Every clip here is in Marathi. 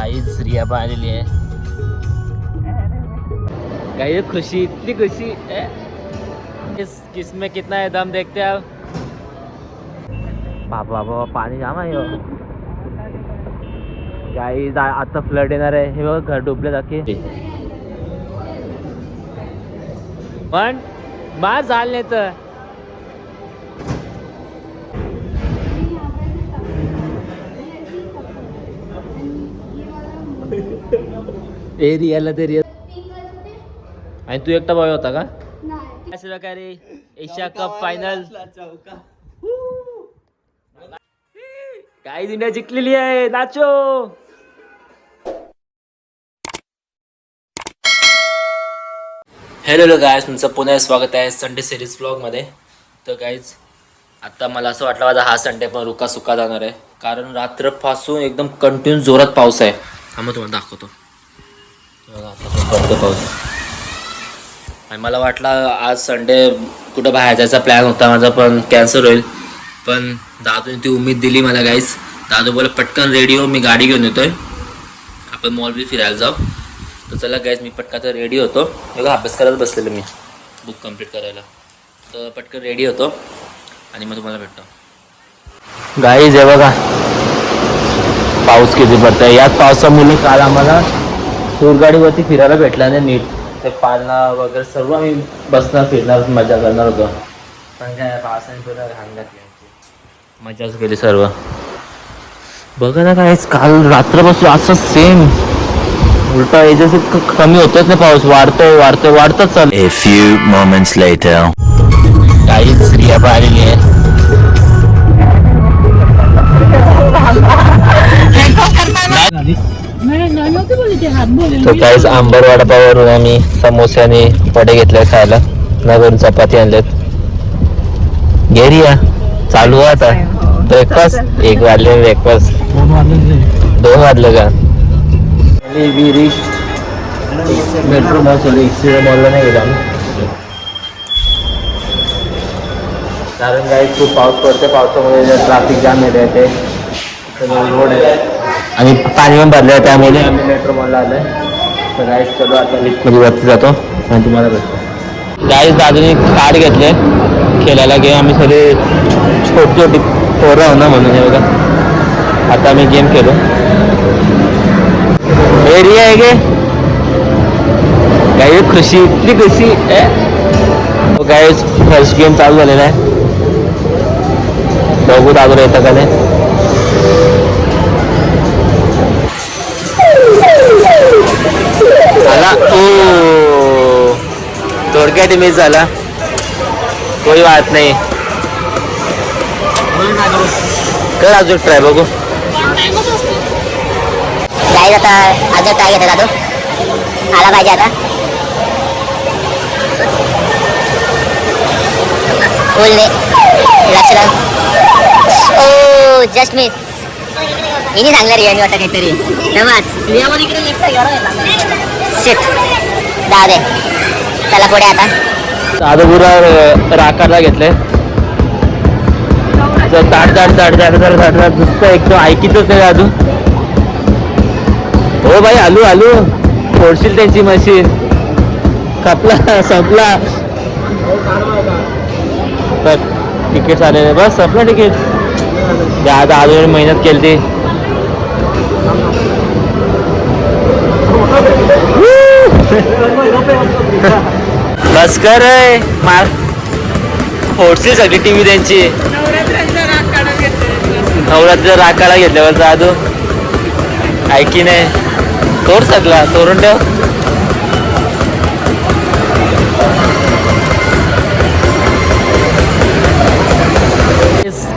गाइस रिया पण आलेली आहे. गाइस खुशी इतनी खुशी किसमें कितना है दम देखते हैं आप. बाबा बाबा पाणी जाम आहे गाइस. आता फ्लड येणार आहे. हे बघ घर डुबले जाके पण मार झाल नाही तर एरियाला तरी. आणि तू एकटा बॉय होता का? अशा प्रकारे एशिया कप फायनल काही इंडिया जिंकलेली आहे. नाचो. हॅलो गाईज, तुमचं पुन्हा स्वागत आहे संडे सिरीज व्लॉगमध्ये. तर गाईज आता मला असं वाटलं माझा हा संडे पण रुका सुका जाणार आहे, कारण रात्रपासून एकदम कंटिन्यू जोरात पाऊस आहे. हा मग तुम्हाला दाखवतो. पडतो पाऊस. आणि मला वाटलं आज संडे कुठं बाहेर जायचा प्लॅन होता माझा, पण कॅन्सल होईल. पण दादूने ती उमेद दिली मला गाईज. दादू बोला पटकन रेडी हो, मी गाडी घेऊन येतोय, आपण मॉल बी फिरायला जाऊ. तर चला गाईज मी पटकन तर रेडी होतो. बघा अभ्यास करायला बसलेलो मी, बुक कंप्लीट करायला. तर पटकन रेडी होतो आणि मग तुम्हाला भेटतो. गाईज हे बघा पाऊस किती पडतोय. याच पावसामुळे काल आम्हाला टूरगाडीवरती फिरायला भेटला नाही नीट. ते पाळणा वगैरे सर्व आम्ही बसणार फिरणार मजा करणार होतो, पण काय पावसाने पूर्ण घाण घातली. मजाच केली सर्व. बघा ना काय काल रात्रपासून असं सेम उलटा याच्याशी कमी होतच नाही. पाऊस वाढतच चालू. A few moments later. काहीच रिया पण आलेली आहे. तर काहीच आंबर वडापावरून आम्ही समोसे आणि वडे घेतले खायला. नवीन चपाती आणल्यात. गेरिया चालू आहे आता ब्रेकफास्ट. 1 वाजले ब्रेकफास्ट. 2 वाजले का? मेट्रो मॉल मॉलला नाही गेलो आम्ही, कारण काही खूप पाऊस पडते. पावसामुळे ट्रॅफिक जाम येते ते रोड आहे आणि पाणी पण भरलं आहे, त्यामुळे आम्ही मेट्रो मॉलला आलो आहे. तर गाईज चलो आता लिफ्टमध्ये वरती जातो आणि तुम्हाला भेटतो. गाईज दादूने कार्ड घेतले खेळायला गेम. आम्ही सगळे छोटी छोटी पोरं हो ना, म्हणून हे बघा आता आम्ही गेम खेळलो. एरिया आहे गे गाई खुशी इतनी खुशी गाईज. फर्स्ट गेम चालू झालेला आहे. बघू दादू येतं का नाही. आला ओ थोडक्यात मिस झाला. कोई बात नाही, कर अजून ट्राय बघू. आता अजून ट्राय घेतो दादू. आला पाहिजे आता. फुल वे लक्ष. ओ जस्ट मिस. हिने सांगलं रियानी वाटतं काहीतरी तेव्हाच. शिट जाऊ दे. चला पुढे आता. दादूपुरा राकारला घेतलंय. ताट नुसतं एकदम ऐकीतच नाही दादू. हो भाई आलू आलू फोडशील त्यांची मशीन. कापला संपला. तर तिकीट आलेले बस संपलं तिकीट. दादा अजून मेहनत केली ती. बस कर मार. फोडशील सगळी टीव्ही त्यांची. नवरात्र राग काढा घेतल्यावर दादू ऐकी नाही. तोड सगळा तोडून ठेव.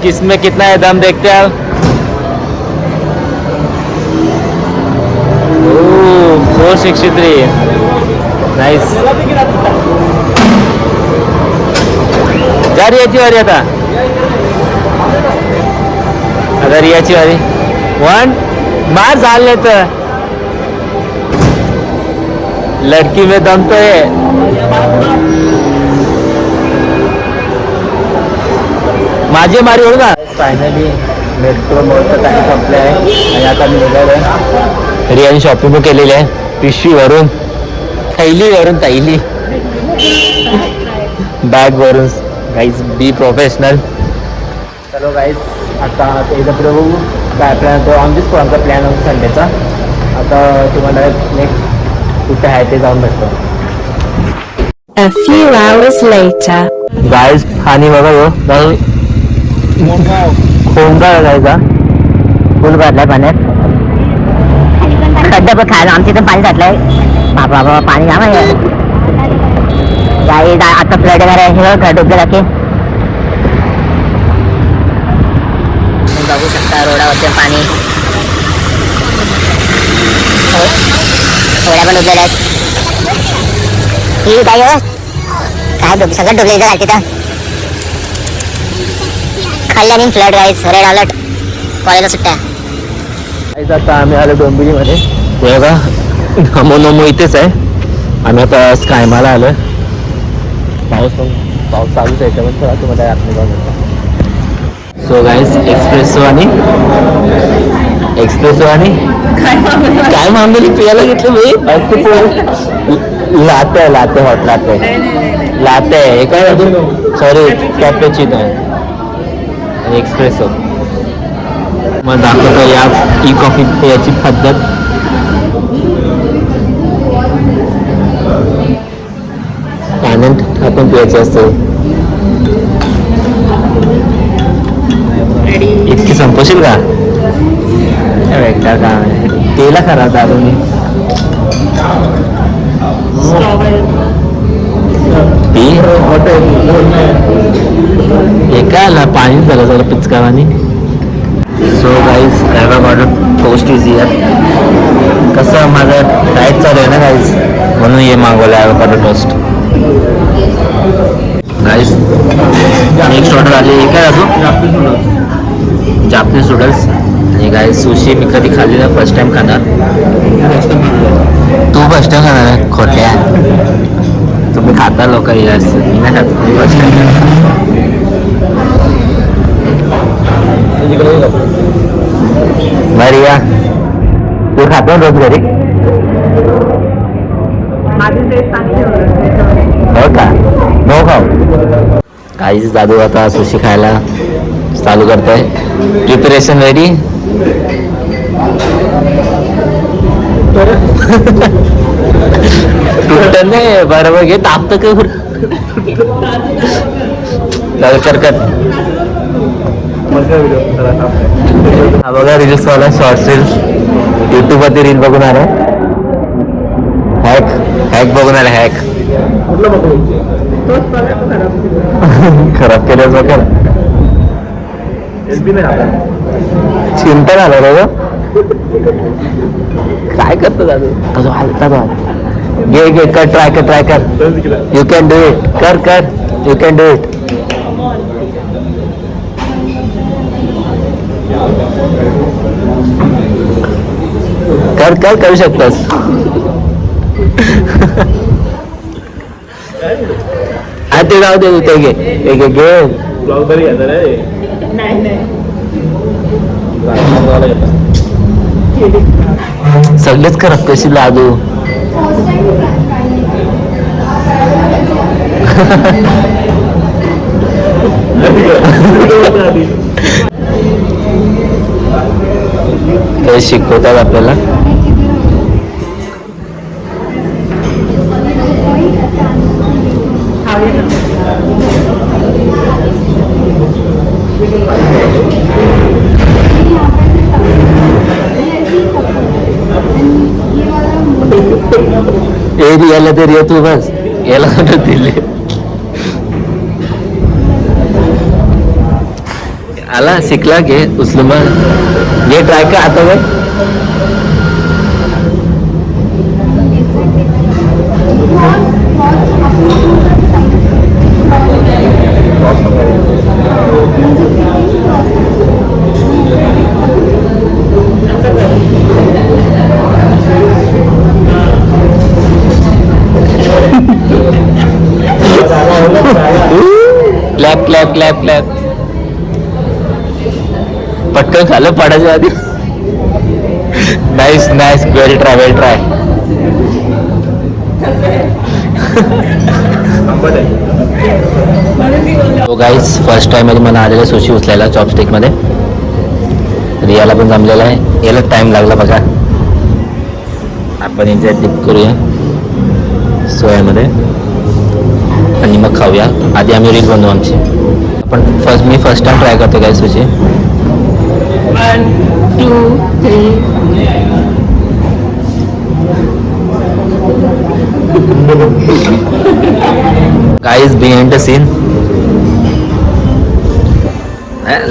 किसमें कितना है दम देखते हैं. 463 नाइस. जा रियाची वारी आता. आता रियाची वारी. 1 मार झाल नाही तर. लड़की में दम तो है. माझी मारी होईल का. फायनली मेट्रो मॉलचा टाइम संपला आहे आणि आता मी निघालो आहे. रियाने शॉपिंग पण केलेली आहे पिशवीवरून, थैली बॅग वरून. Guys be professional. चलो गाईज आता एकदा पुढे बघू काय प्लॅन तो. ऑन दी स्पॉटचा प्लॅन होता संडेचा. आता तुम्हाला नेक्स्ट कुठे आहे ते जाऊन भेटतो. A few hours later. Guys पाणी बघा हो खोंगा जायचा फुल भरलाय पाण्यात. खड्डा पण खायला आमच्या इथं पाणी साठलंय. बाबा बाबा पाणी घ्या माहिती आता फ्लड वगैरे हे खड्डे उभे राखे बघू शकता रोडावरचे पाणी. थोड्या पण डुबलेल्या आहेत. ही काय हो काय सगळं डुबलेलं आहे तिथं. खाल्ल्याने फ्लड राईस रेड अलर्ट कॉलेजला सुट्ट्या. आता आम्ही आलो डोंबिवलीमध्ये. बघा नमो इथेच आहे. आम्ही आता स्कायमाला आलोय. पाऊस चालूच आहे त्यामुळे थोडा तुम्हाला आतमध्ये जाऊन येतो. सो गाईज एक्सप्रेसो आणि काय मामली पियाला घेतलं मी लाते हॉट लाते हे काय अजून सॉरी कॅपेचिनो आहे एक्सप्रेसो. मग दाखवतो या टी कॉफी याची पद्धत. पाण्यात टाकून प्यायचं असतं. इतकी संपवशील का वेगळा का तेला खरा दारू मी एका आला पाणी झालं जरा पिचकावानी. So guys avocado toast is here. कसं माझं डाएट चालू आहे ना गाईज म्हणून हे मागवलं ॲव्होकाडो टोस्ट. गाईज नेक्स्ट ऑर्डर आली आहे काय अजून जापनीज नूडल्स. आणि गाईज सुशी मी कधी खाल्ली नाही फर्स्ट टाइम खाणार. तू फर्स्ट टाइम खाणार आहे खोट्या. तुम्ही खाता लोक जास्त मी नाही खात फर्स्ट टाइम. बरिया तू खातो रोज घरी हो का नो खाऊ. काहीच दादू आता सुशी खायला चालू करतोय. Preparation ready. तुटत नाही बरोबर घे तापत कर. हा बघा रील्स वाला शॉर्ट्स रील्स युट्यूब वरती रील बघून आला. हॅक बघून आला हॅक. खराब केलं बघा. चिंता झालं रे काय करतो दादू अजून हलता बघ. घे कर ट्राय कर. You can do it. कर यू कॅन डू इट. कर करू शकतोस. हा ते राहू दे ते घे. सगळेच खराब कशी लादू. ते शिकवतात आपल्याला. याला तरी येतो बस याला दिले आला शिकला घे उचल मग घे ट्राय का आता बघ. क्लॅप पटकन खाल्लं पडायच्या आधी. नाईस नाईस, वेल ट्राय वेल ट्राय. तो गाईज फर्स्ट टाइम मध्ये मला आलेला सुशी उचलायला चॉपस्टिक मध्ये. रियाला पण जमलेला आहे, याला टाइम लागला बघा. आपण इथे डिप करूया सोयामध्ये आणि मग खाऊया. आधी आम्ही रील बनवू आमची. आपण मी फर्स्ट टाइम ट्राय करतो guys sushi. 1, 2, 3. Guys behind the scene.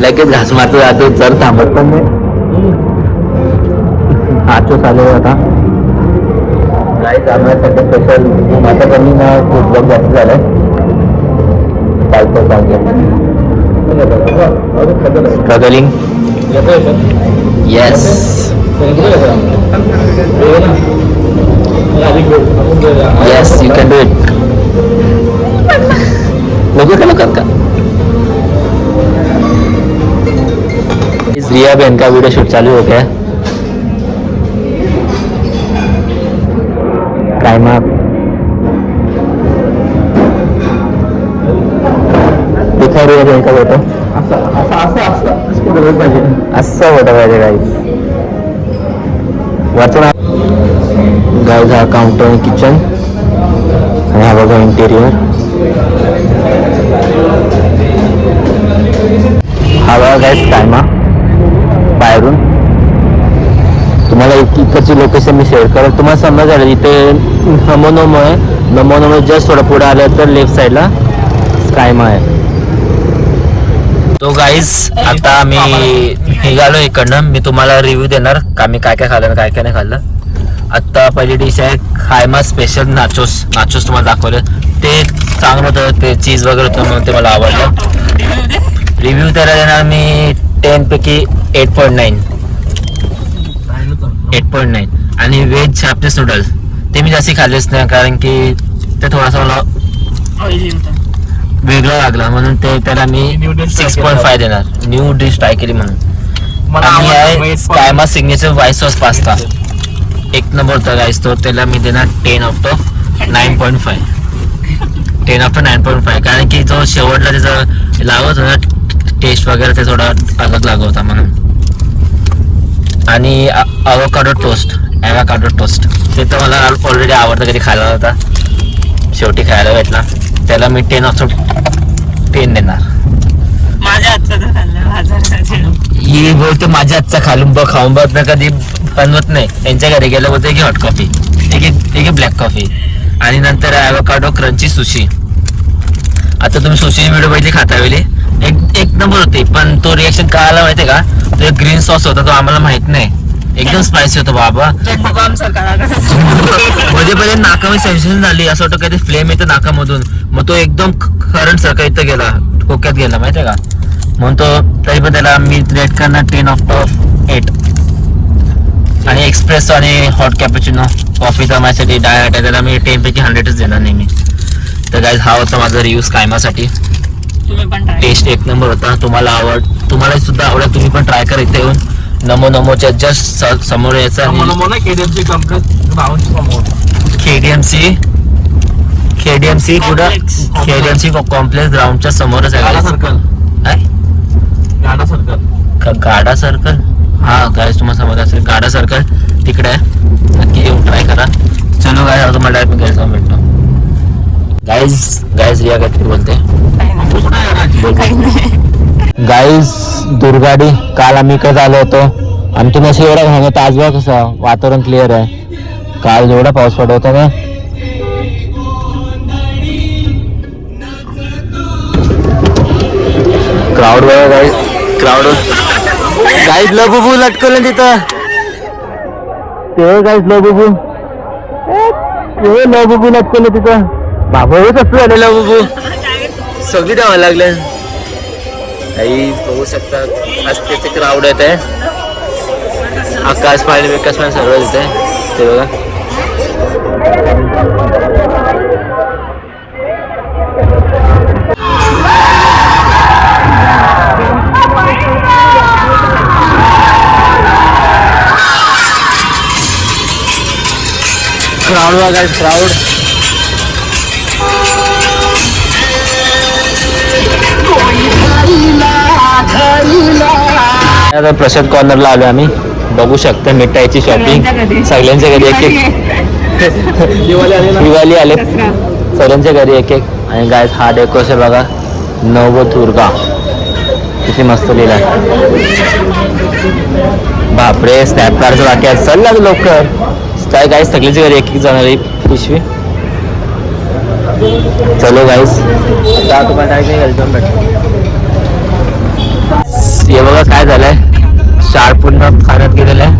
लगेच घास मारतो जातो, जर थांबत पण नाही. आजच आलो आता गाईज. आम्हाला सध्या स्पेशल माझ्या कमी ना खूप जग जास्त झालंय. Struggling. Yes yes, you can do it. लवकर का रिया बहन का वीडियो शूट चालू हो गया. Time up. दिखा रिया बहन का फोटो. असं फोटो पाहिजे गाईज. वाचून गाईज हा काउंटर किचन आणि हा बघा इंटेरियर. हा बघा गाईज टायमा बाहेरून. तुम्हाला इकडची लोकेशन मी शेअर करेल. तुम्हाला समज झालं इथे नमोनोमो आहे. नमोनोमो जस्ट थोडं पुढे आलं तर लेफ्ट साईडला स्कायमा आहे. तो गाईज आता मी निघालो इकडनं. मी तुम्हाला रिव्ह्यू देणार का मी काय काय खाल्लं काय काय नाही खाल्लं. आत्ता पहिली डिश आहे खायमा स्पेशल नाचोस. नाचोस तुम्हाला दाखवलं, ते चांगलं होतं. ते चीज वगैरे होतं म्हणून ते मला आवडलं. रिव्ह्यू त्याला देणार मी 10 पैकी 8.9. आणि व्हेज चायनीज नूडल्स ते मी जास्त खाल्लेच नाही, कारण की ते थोडासा मला वेगळं लागलं म्हणून ते त्याला मी 6.5 देणार. न्यू डिश ट्राय केली म्हणून. आणि आहे स्कायमा सिग्नेचर व्हाईट सॉस पास्ता. एक नंबर होता गाईस तो. त्याला मी देणार 10/9.5. 10/9.5 कारण की जो शेवटला त्याचं लागत होता टेस्ट वगैरे ते थोडा अलग लागत होता म्हणून. आणि अवोकाडो टोस्ट ते तर मला ऑलरेडी आवडतं, कधी खायला होता, शेवटी खायला भेटला. त्याला मी 10/10 देणार. माझ्या हातचं खाल्लं ही बोलते माझ्या हातचा खाऊन बघ ना, कधी बनवत नाही. त्यांच्या घरी गेलं होतं की हॉट कॉफी, एक ब्लॅक कॉफी आणि नंतर ॲव्होकाडो क्रंची सुशी. आता तुम्ही सुशी व्हिडिओ बघितली खाता वेळी एक नंबर होती, पण तो रिएक्शन काय आला माहितीये का? तो ग्रीन सॉस होता, तो आम्हाला माहित नाही. एकदम स्पायसी होतं बाबा. मध्ये मध्ये नाकामध्ये सेन्सेशन झाली, असं वाटतं कधी फ्लेम येतं नाकामधून. मग तो एकदम करंट सारखा इथं गेला, डोक्यात गेला माहितीये का. म्हणून तो तरी पण त्याला मी रेट करणार 10/8. आणि एक्सप्रेस आणि हॉट कॅपुचिनो कॉफी तर माझ्यासाठी डायरेक्ट आहे, त्याला मी 10 पैकी 100च देणार नेहमी. तर गाईज हा होता माझा रिव्ह्यू स्कायमासाठी. टेस्ट एक नंबर होता. तुम्हाला सुद्धा आवडेल, तुम्ही पण ट्राय करा. इथे येऊन नमोनोमोच्या जस्ट समोर यायचं. KDMC कुठं? KDMC कॉम्प्लेक्स ग्राउंडच्या समोरच आहे. गाडा सर्कल. हा गाईज तुम्हाला समज असेल गाडा सर्कल तिकडे आहे. नक्की येऊन ट्राय करा. चलो गाईज तुम्हाला डायरेक्ट घ्यायला भेटतो. गाईज रिया काहीतरी बोलते. गाईज दुर्गाडी काल आम्ही कसं आलो होतो आणि तुम्ही असं एवढा घालत. आज बघा कसं वातावरण क्लिअर आहे. काल एवढा पाऊस पडत होता का. क्राऊड बघा गाईज. गाईज लबुबू लटकवलं तिथं. ते गाईज लबुबू लटकवलं तिथं. बाबा कसं झालं लबुबू सगळी द्यावं लागलं. काही बघू शकतात असते क्राऊड येत आहे. आकाश पाणी विकास पाणी सर्व येते ते बघा. क्राऊड बघा क्राऊड. आता प्रसाद कॉर्नरला आलो आम्ही. बघू शकता मिठाईची शॉपिंग सगळ्यांच्या घरी एक एक. दिवाळी आले सगळ्यांच्या घरी एक एक. आणि गाय हा डेकोरेशन बघा नवदुर्गा किती मस्त लिहिला. बापरे स्नॅप कार्डचं बाकी आहे. चल लाग लवकर काय गाईस सगळ्यांच्या घरी एक एक जाणार आहे पिशवी. चलो गाईस तुम्हाला वेलकम भेटतो. हे बघा काय झालंय शार्प पूर्ण खाण्यात गेलेलं आहे.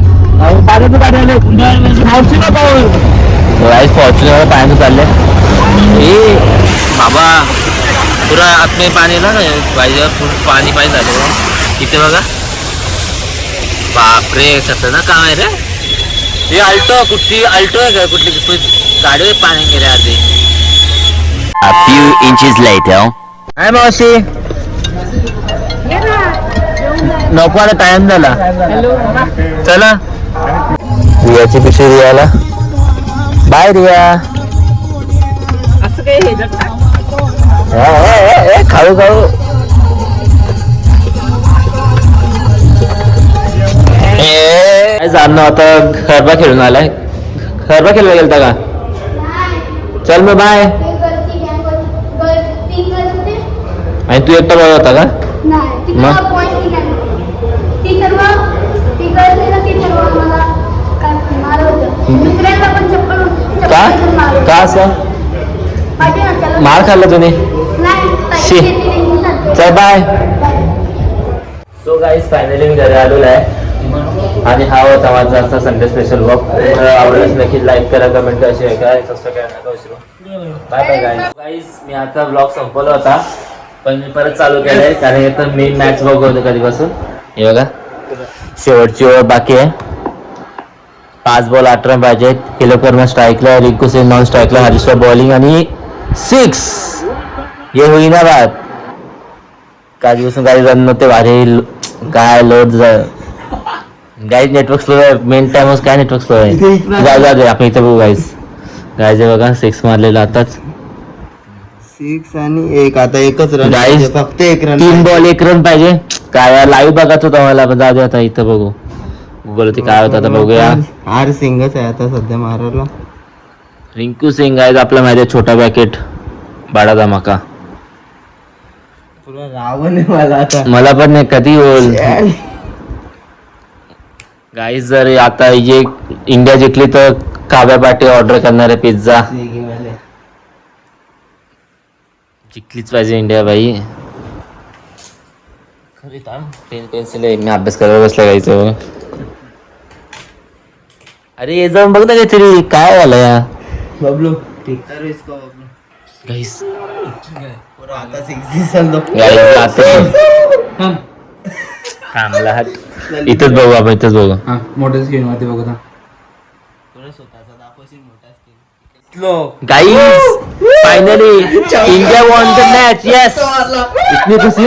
फॉर्च्युनर पाण्याचं चाललंय. ए बाबा पुरा आतमध्ये पाणी ना पाहिजे पाणी पाहिजे झालं इथे बघा. बापरे खतरनाक काम आहे रे. हे अल्टो कुठली अल्टो आहे का कुठली गाडीवर पाणी गेले आधी. A few inches later. काय मावशी नको आता टाइम झाला. चला रियाची पिशवी रियाला. बाय रिया. असं काही हे खाऊ खाऊ. जाणं आता गरबा खेळून आलाय. गरबा खेळायला गेलता का. चल मग बाय. आणि तू एकटा बघत होता का. का असं मार खाल्ला तुम्ही. चल बाय. सो गाईज फायनली मी घरी आलेलो आहे. आणि हा होता माझा आजचा संडे स्पेशल ब्लॉग. आवडल्यास नक्की लाईक करा कमेंट करा शेअर करा सबस्क्राईब करायला नका विसरू. Bye bye guys. मी आता ब्लॉग संपवला होता पण मी परत चालू केलाय कारण इथं मेन मॅच बघतो कधीपासून. हे बघा शेवटची ओव्हर बाकी आहे. 5 बॉल 8 रन पाहिजेत. किलोकर्मा स्ट्राईकला रिंकू सिंग नॉन स्ट्राईकला हरीश्वर बॉलिंग आणि 6 हे होईना बात. काही दिवसून काही जण नव्हते भारी काय लोड गाईज नेटवर्क स्लो आहे. मेन टाइमच काय नेटवर्क स्लो आहे. जाऊ दे आपण इथे बघू गाईज. गाईज बघा 6 मारलेला आताच. 6 आणि 1 आता एकच रन गाईज फक्त 1 रन. 3 बॉल 1 रन पाहिजे. काय लाईव्ह बघायचं होतं मला पण जाऊ दे आता इथं बघू गुगल ते काय होतं आता बघूया. हार सिंगच आहे आता सध्या मारायला. रिंकू सिंग आहे आपला माहिती आहे. छोटा पॅकेट बडा धमाका. पुरा रावण आहे मला आता. मला पण नाही कधी होईल गाईज. जर आता जे इंडिया जिंकली तर काव्या पाटी ऑर्डर करणार आहे पिझ्झा. जिंकलीच पाहिजे इंडिया बाई. खरी पेन पेन्सिल आहे. मी अभ्यास करायला बसला गायचं. अरे ये जाऊन बघ ना काहीतरी काय झालं या बबलू ठीक तर इसको बबलू गाईस. पुरा आता 6 दिसन दो. थांबला हात. इथंच बघू आपण इथंच बघू. मोठ्या स्क्रीन वरती बघू ना. पुरा स्वतःचा दाखवशील मोठा screen. Guys finally India won the match. Yes इतनी खुशी.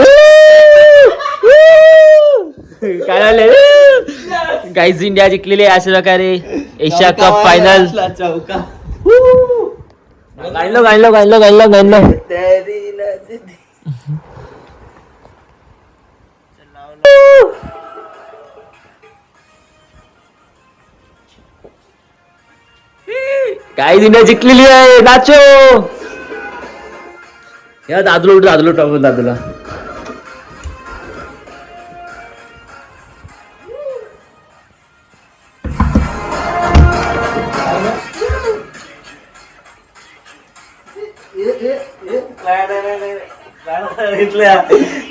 काय झालं गाईज इंडिया जिंकलेली आहे अशा प्रकारे एशिया कप फायनल. गायलो गायलो गायलो गायलो गायलो. गाईज इंडिया जिंकलेली आहे. नाचो या दादलो दादलो टाकू दादूला.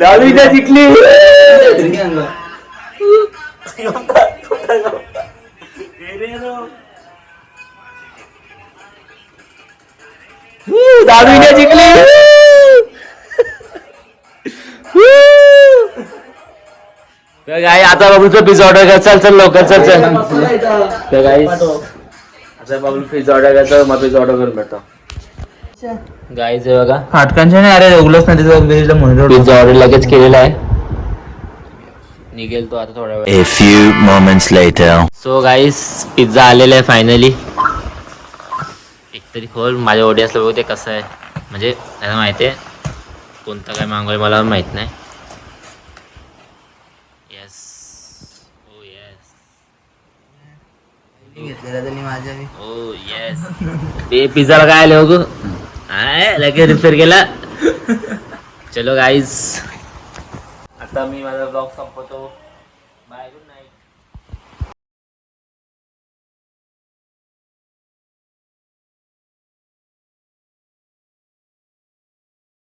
दादू इंडिया जिंकली. दादू इंडिया जिंकली. गाई आता बाबूचं पिझ्झा ऑर्डर कर. चल चल लवकर चल चल. गाई आता बाबू पिझ्झा ऑर्डर करायचं मग पिझ्झा ऑर्डर करून भेटतो. गाईज बघा फाटकांच्या नाही. अरे उगलच नाही तिथं मॉनिटर. पिझ्झा ऑर्डर लगेच केलेला आहे. निघेल तो आता थोड्या वेळ. A few moments later. So guys pizza आलेला आहे फायनली. तरी खोल माझ्या ऑडियन्सला बघू ते कसं आहे, म्हणजे त्यांना माहिती आहे कोणता काय मागवाय मला माहीत नाही. येस ओ येस घेतलेला त्यांनी माझ्या मी. ओ येस ते पिझ्झाला काय आले बघू लगेच रिपेअर केला. चलो गाईज आता मी माझा ब्लॉग संपवतो. Bye good night.